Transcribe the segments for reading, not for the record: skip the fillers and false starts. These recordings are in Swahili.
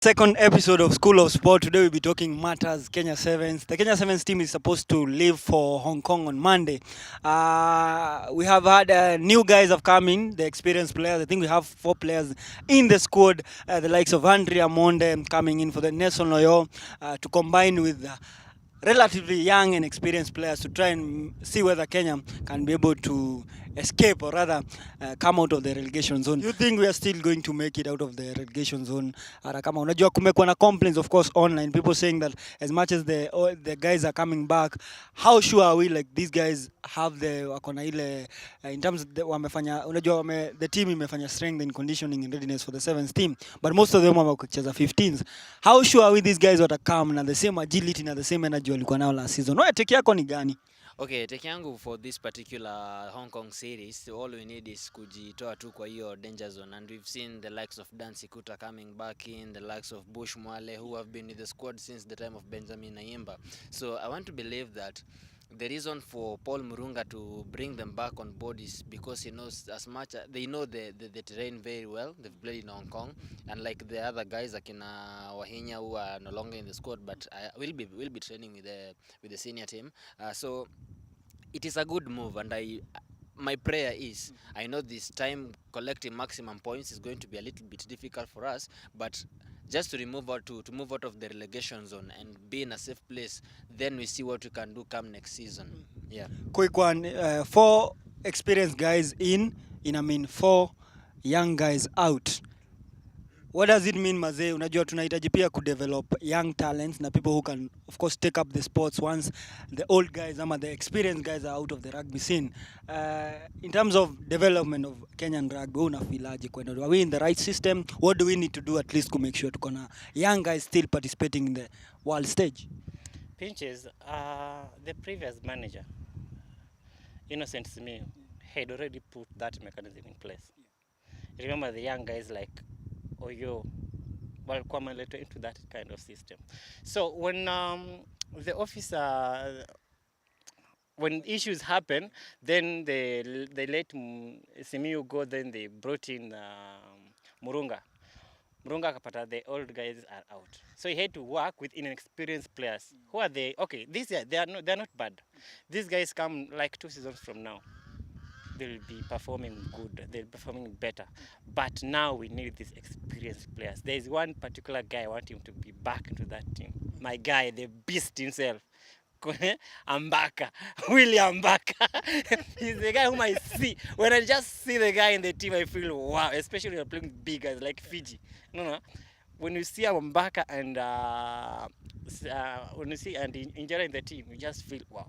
Second episode of School of Sport. Today we'll be talking matters Kenya Sevens. The Kenya Sevens team is supposed to leave for Hong Kong on Monday. We have had new guys have come in, the experienced players. I think we have 4 players in the squad. The likes of Andrea Monde coming in for the Nelson Loyo to combine with relatively young and experienced players to try and see whether Kenya can be able to escape or rather come out of the relegation zone. You think we are still going to make it out of the relegation zone? Hata kama unajua kumekuwa na complaints of course online, people saying that as much as the guys are coming back, how sure are we like these guys have the wako na ile in terms of wamefanya, unajua the team imefanya strength and conditioning and readiness for the sevens team, but most of them wamekucheza 15s. How sure are we these guys watakam na the same agility na the same energy walikuwa nao last season? Wewe take yako ni gani? Okay, take yangu for this particular Hong Kong series, all we need is kujitoa tu kwa hiyo danger zone, and we've seen the likes of Dan Sikuta coming back in, the likes of Bush Mwale who have been with the squad since the time of Benjamin Ayimba. So I want to believe that the reason for Paul Murunga to bring them back on board is because he knows as much they know the terrain very well. They've played in Hong Kong, and like the other guys like in Wahinya who are no longer in the squad, but will be training with the senior team. So it is a good move, and my prayer is, I know this time collecting maximum points is going to be a little bit difficult for us, but just to move out of the relegation zone and be in a safe place, then we see what we can do come next season. Yeah. Quick one, 4 experienced guys in, I mean 4 young guys out. What does it mean, Mazee? Unajua tunahitaji pia kudevelop young talents na people who can of course take up the sports once the old guys ama the experienced guys are out of the rugby scene. In terms of development of Kenyan rugby, unafilaje kwenda? Are we in the right system? What do we need to do at least to make sure tuko na young guys still participating in the world stage? Pinches, the previous manager, Innocent Simiyu, had already put that mechanism in place. Remember the young guys like Oyo walikuwa wameletwa into that kind of system. So when the officer, when issues happen, then they let Simiyu go, then they brought in Murunga. Murunga akapata the old guys are out. So he had to work with inexperienced players. Who are they? Okay, these are, they're not bad. These guys come like 2 seasons from now. They'll be performing good, they'll be performing better. But now we need these experienced players. There's one particular guy I want him to be back into that team. My guy, the beast himself. Ambaka, William Ambaka. He's the guy whom I see. When I just see the guy in the team, I feel wow, especially when you're playing big guys like Fiji. No. When you see Ambaka and when you see and Injera in the team, you just feel wow.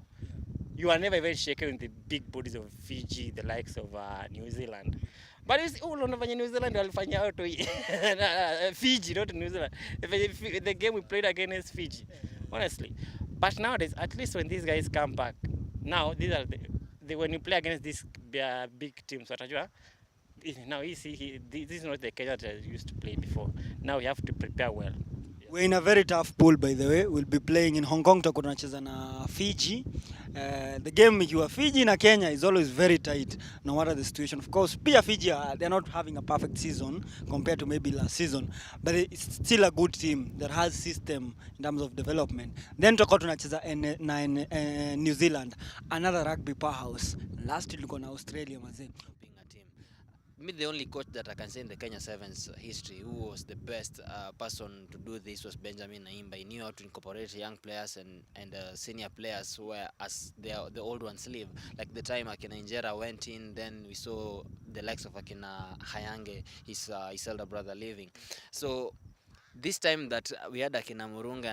You are never even shaken with the big bodies of Fiji, the likes of New Zealand. But you see, unafanya New Zealand walifanya out Fiji, not New Zealand. The game we played against Fiji, honestly. But nowadays, at least when these guys come back, now these are when you play against these big teams, now you see this is not the Kenya that I used to play before. Now we have to prepare well. We're in a very tough pool, by the way. We'll be playing in Hong Kong, tutakuwa tunacheza na Fiji. The game ikiwa Fiji na Kenya is always very tight, no matter the situation. Of course, pia Fiji, they're not having a perfect season compared to maybe last season, but it's still a good team that has system in terms of development. Then tutakuwa tunacheza na New Zealand, another rugby powerhouse. Last tulikuwa na Australia, mazee. Me, the only coach that I can say in the Kenya Sevens history who was the best person to do this was Benjamin Ayimba. He knew how to incorporate young players and senior players where as the old ones leave. Like the time Akina Injera went in, then we saw the likes of Akina Hayange, his elder brother, leaving. So this time that we had Akina Murunga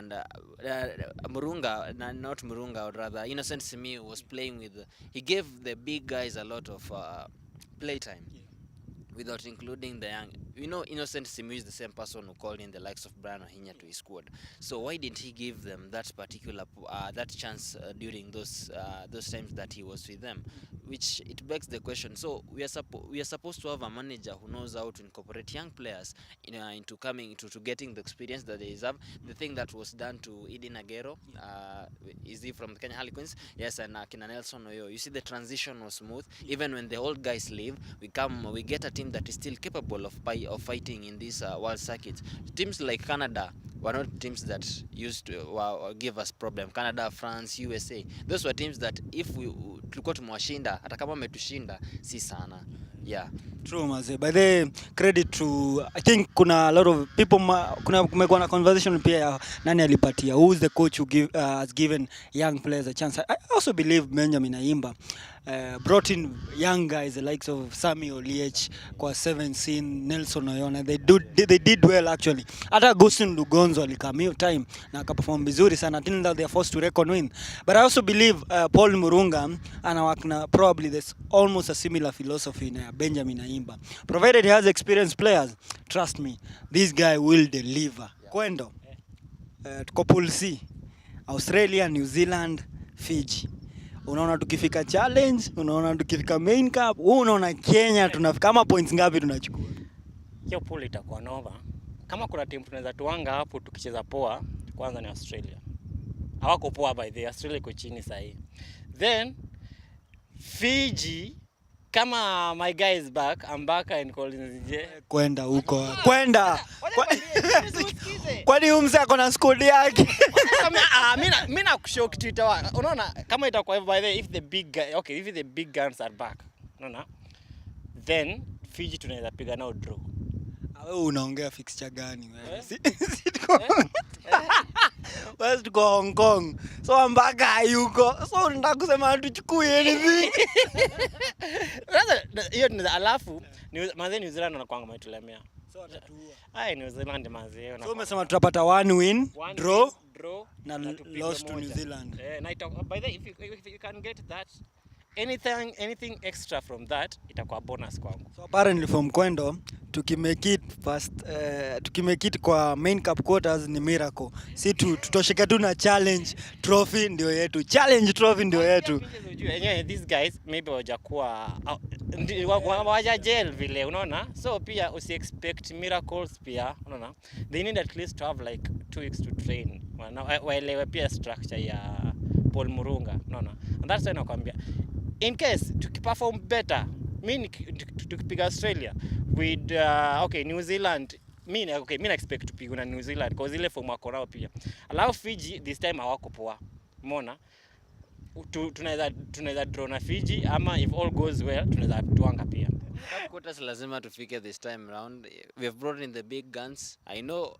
and not Murunga, or rather Innocent Simiyu was playing with, he gave the big guys a lot of playtime. Without including the young. You know, Innocent Simiyu is the same person who called in the likes of Brian Ohinya to his squad. So why didn't he give them that particular that chance during those times that he was with them? which it begs the question. So we are supposed to have a manager who knows how to incorporate young players into coming to getting the experience that they deserve. The thing that was done to Eden Agero, is he from the Kenya Harlequins? Yes, and Kina Nelson Oyo. You see, the transition was smooth. Even when the old guys leave, we get a team that is still capable of fighting in this world circuit. Teams like Canada were not teams that used to give us problem. Canada, France, USA, those were teams that if tulikuwa tumewashinda, hata kama wametushinda si sana. Yeah. True maze. By the credit to, I think kuna a lot of people kumekuwa na conversation pia ya nani alipatia. Who is the coach who has given young players a chance? I also believe Benjamin Ayimba brought in young guys the likes of Sami Oliech kwa 17, Nelson Oyona. They did well actually. Hata Agustin Lugonzo alikam hiyo time na akaperform vizuri sana. I think that they are forced to reckon with. But I also believe Paul Murunga anawak na probably there's almost a similar philosophy na Benjamin Ayimba. Provided he has experienced players, trust me, this guy will deliver. Kwendo, tuko Pool C, Australia, New Zealand, Fiji. Unaona tukifika challenge, unaona tukifika main cup, unaona Kenya tunafika kama points ngapi tunachukua? Hiyo pool itakuwa nova. Kama kuna timu tunaweza tuanga hapo tukicheza poa, kwanza ni Australia. Hawako poa by the Australia iko chini sasa hii. Then Fiji, kama my guy is back, I'm back and Collins je. Kwenda huko. Kwenda. Kwani umse akona squad yake? Mimi nakushock Twitter wa. Unaona kama itakuwa by the if the big guns are back. Unaona? Then Fiji tunaweza piga nao draw. Wewe unaongea fixture gani wewe? Wewe tuko Hong Kong. So mpaka yuko. So unataka kusema tuchukue anything? Hiyo tunaweza alafu New Zealand wanakuanga wametulemea. So atatuua. Hai New Zealand mazee. So umesema tutapata one win, draw na loss to New Zealand. Na by the if you can get that anything extra from that itakuwa bonus kwangu. So apparently from Kwendo tukimake it kwa main cup quarters ni miracle. Si tutosheka tu na challenge trophy ndio yetu. Challenge trophy ndio yetu. Yenyewe these guys maybe waja jail vile unaona. So pia usi expect miracles pia unaona. They need at least to have like 2 weeks to train. Waelewe pia structure ya Paul Murunga unaona. And that's why nakwambia in case tukiperform better, tukipiga Australia with New Zealand, mimi expect tupigwe na New Zealand because ile form wako nao pia. Allow Fiji this time hawako poa. Umeona? Tunaweza draw na Fiji ama if all goes well tunaweza tuanga pia. Cup quarters lazima tufike this time round. We have brought in the big guns. I know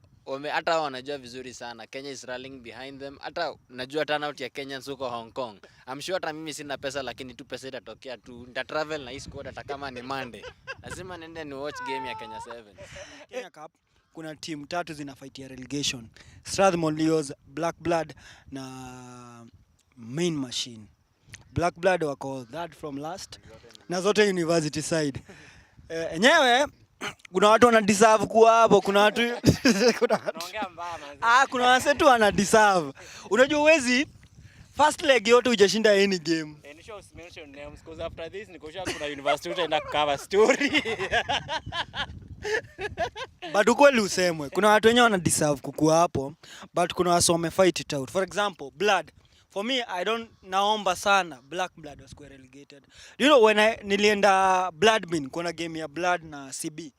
hata wanajua vizuri sana. Kenya is rallying behind them. Hata najua turnout ya Kenyans huko Hong Kong. I'm sure hata mimi sina pesa lakini tu pesa itatokea tu. Nita travel na hii squad hata kama ni Monday. Lazima nende ni watch game ya Kenya 7. Kenya Cup kuna team 3 zinafight ya relegation. Strathmore Leos, Black Blood na Main Machine. Black Blood wako third from last. Na zote university side. Enyewe kuna watu wana deserve kuwa hapo, kuna watu Unaongea mbaya manzi. kuna wasetu wana deserve. Unajua uwezi first leg yote hujashinda any game. Nisho mention names because after this nikosha kuna university utaenda cover story. But ukweli usemwe, kuna watu wenyewe wana deserve kukua hapo, but kuna wasome fight it out. For example, Blood. For me, naomba sana Black Blood was relegated. You know when nilienda Blood Bin, kuna game ya Blood na CB.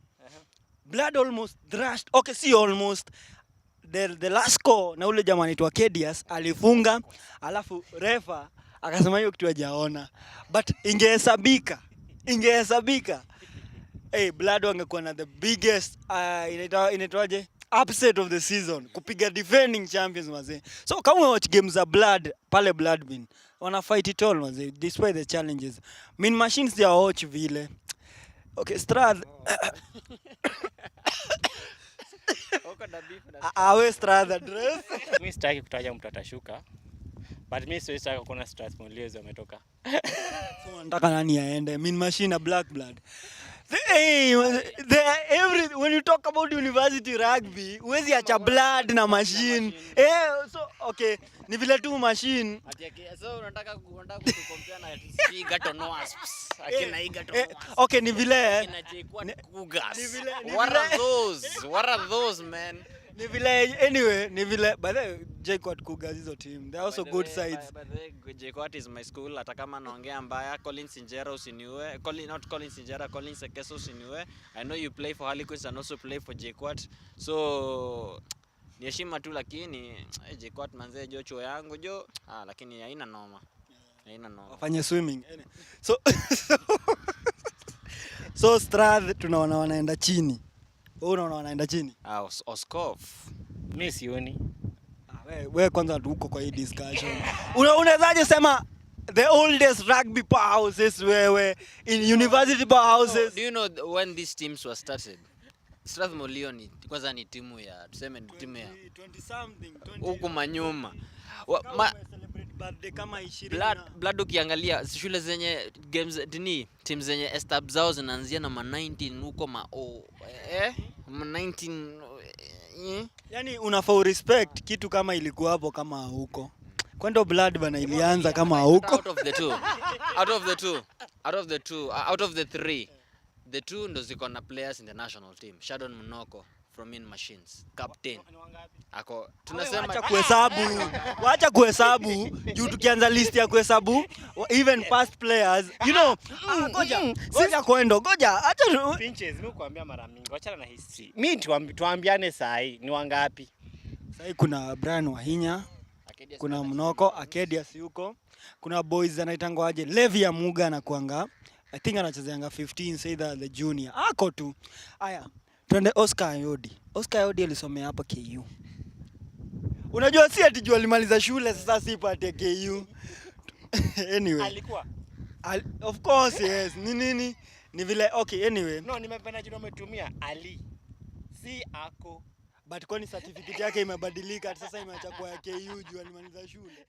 Blood almost thrashed. Okay, see almost. The last score na ule jamaa anaitwa Kedias alifunga, alafu refa akasema hiyo kitu hajaona. But ingehesabika. Blood wangekuwa na the biggest inaitwaje? Upset of the season, kupiga defending champions mazee. So kama watch games za Blood pale Blood Bin, wana fight it all mazee despite the challenges. Mean Machines they watch vile. Okay, Strath. Awe Strath address. Mimi sitaki kutaja mtu atashuka. But mimi siwezi taka kuona Strathmore Leos wametoka. So nataka nani aende? Mean Machine na Black Blood. When you talk about university rugby, huwezi acha Blood na Machine. So Okay, ni vile tu machine. So unataka kutukompea na Egerton Wasps. Akina Egerton Wasps. Okay, ni vile Akina J-Quad Cougars. ni vile- What are those? What are those, man? ni vile anyway, ni vile by the way, J-Quad Cougars hizo team. They are also good sides. By the way, J-Quad is my school. Hata kama naongea mbaya, Collins Injera usiniue. Not Collins Injera, Collins Sekeso usiniue. I know you play for Harlequins and also play for J-Quad. So ni heshima tu, lakini J-Quad manzee jocho yangu lakini haina noma. Haina noma. Wafanye swimming. So so Strath tunaona wanaenda chini. Wewe unaona wanaenda chini? Oskov. Mimi sioni. Wewe kwanza tuko kwa hii discussion. Unawezaje sema the oldest rugby powerhouses wewe in university powerhouses? Do you know when these teams were started? Strathmore Leon kwanza ni timu ya tuseme timu ya 20 something 20 huko manyuma. birthday kama 20 Blood ukiangalia shule zenye games teams zenye estab zao zinaanzia na 19 huko ma 19 yani unafaa respect kitu kama ilikuwa hapo kama huko. Kwani Blood bana ilianza kama huko. Out of the three, the two ndo ziko na players in the national team. Shadon Mnoko from In Machines, captain. Ako tunasema Wacha kuhesabu juu tukianza list ya kuhesabu even past players, you know, ngoja acha Pinches, mimi kuambia mara mingi. Achana na history. Mimi tuambiane sahi ni wangapi? Sahi kuna Brian Wahinya, kuna Mnoko, Akedias yuko. Kuna boys anaitangwa aje? Levi ya Muga na kuanga. I think anachezeanga 15 say that the junior. Ako tu. Aya. Twende Oscar Ayodi. Oscar Ayodi alisomea hapa KU. Unajua si ati jua alimaliza shule sasa si pate KU. Anyway. Alikuwa. Of course yes. Ni vile okay anyway. No, nimependa jina umetumia Ali. Si ako. But kwani certificate yake imebadilika sasa imeacha kwa KU jua alimaliza shule.